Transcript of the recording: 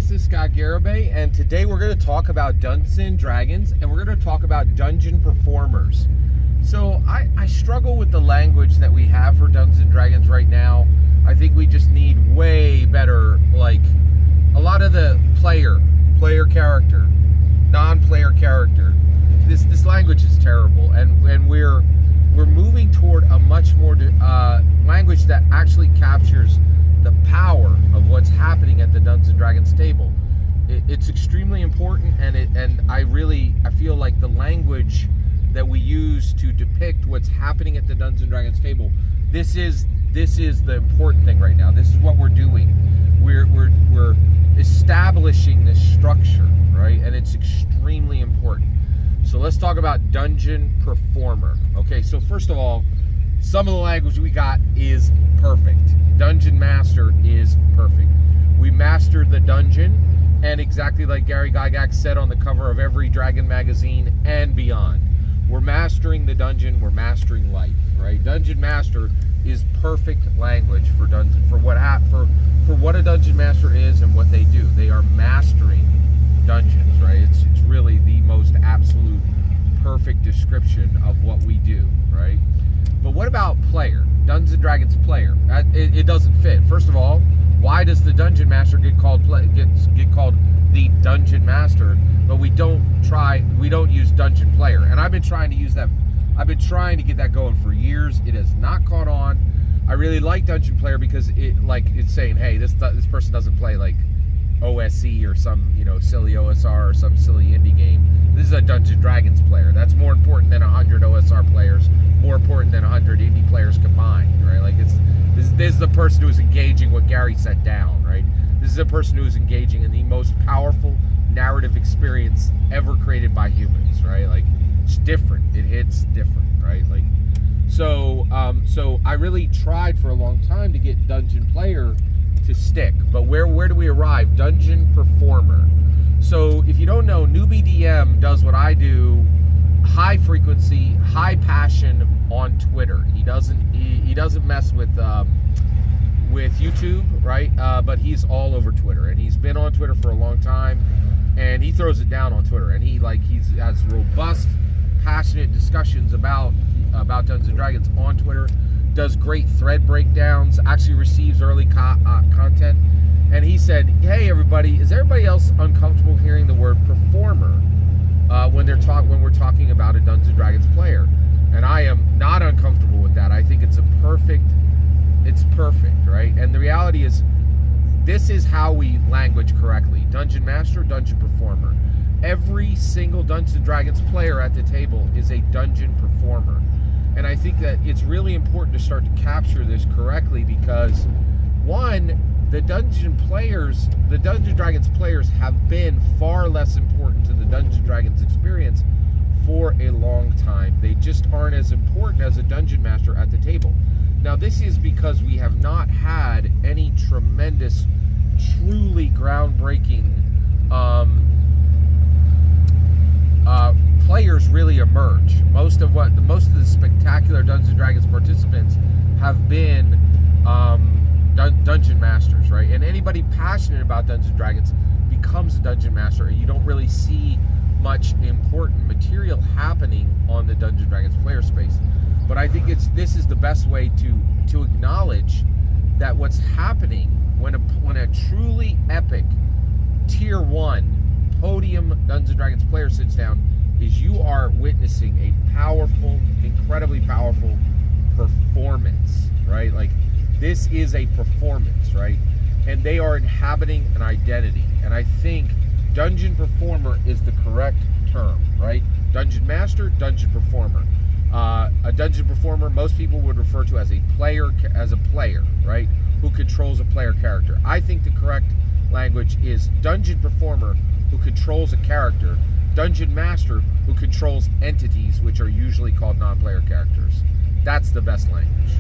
This is Scott Garibay, and today we're going to talk about Dungeons and Dragons, and we're going to talk about dungeon performers. So I struggle with the language that we have for Dungeons and Dragons right now. I think we just need way better, like a lot of the player character, non-player character. This language is terrible, and we're moving toward a much more language that actually captures the power of what's happening at the Dungeons and Dragons table. It's extremely important, and I feel like the language that we use to depict what's happening at the Dungeons and Dragons table, this is the important thing right now. This is what we're doing. We're establishing this structure, right? And it's extremely important. So let's talk about dungeon performer. Okay, so first of all, some of the language we got is perfect. Dungeon master is perfect. We mastered the dungeon, and exactly like Gary Gygax said on the cover of every Dragon magazine and beyond, we're mastering the dungeon, we're mastering life, right? Dungeon master is perfect language for dungeon, for what a dungeon master is and what they do. They are mastering dungeons, right? It's really the most absolute perfect description of what we do, right? But what about player? Dungeons and Dragons player. It doesn't fit. First of all, why does the dungeon master get called the dungeon master, but we don't use dungeon player? And I've been trying to use that. I've been trying to get that going for years. It has not caught on. I really like dungeon player because it's saying, hey, this person doesn't play like OSE or some silly OSR or some silly indie game. This is a Dungeons and Dragons player. That's more important than 100 OSR players, more important than 100 indie players combined, right? Like this is the person who is engaging what Gary set down, right? This is a person who is engaging in the most powerful narrative experience ever created by humans, right? Like it's different. It hits different, right? Like so I really tried for a long time to get dungeon player to stick, but where do we arrive? Dungeon performer. So if you don't know, Newbie DM does what I do, high frequency, high passion on Twitter. He doesn't mess with YouTube, right? But he's all over Twitter, and he's been on Twitter for a long time, and he throws it down on Twitter, and he has robust, passionate discussions about Dungeons and Dragons on Twitter. Does great thread breakdowns, actually receives early content, and he said, hey everybody, is everybody else uncomfortable hearing the word performer when we're talking about a Dungeons and Dragons player? And I am not uncomfortable with that. I think it's perfect, right? And the reality is, this is how we language correctly. Dungeon master, dungeon performer. Every single Dungeons and Dragons player at the table is a dungeon performer. And I think that it's really important to start to capture this correctly because, one, the Dungeons and Dragons players have been far less important to the Dungeons and Dragons experience for a long time. They just aren't as important as a dungeon master at the table. Now, this is because we have not had any tremendous, truly groundbreaking players really emerge. Most of the spectacular Dungeons and Dragons participants have been dungeon masters, right? And anybody passionate about Dungeons and Dragons becomes a dungeon master, and you don't really see much important material happening on the Dungeons and Dragons player space. But I think this is the best way to acknowledge that what's happening when a truly epic tier 1 podium Dungeons and Dragons player sits down is you are witnessing a powerful, incredibly powerful performance, right? Like this is a performance, right? And they are inhabiting an identity. And I think dungeon performer is the correct term, right? Dungeon master, dungeon performer. A dungeon performer, most people would refer to as a player, right? Who controls a player character. I think the correct language is dungeon performer who controls a character, dungeon master who controls entities, which are usually called non-player characters. That's the best language.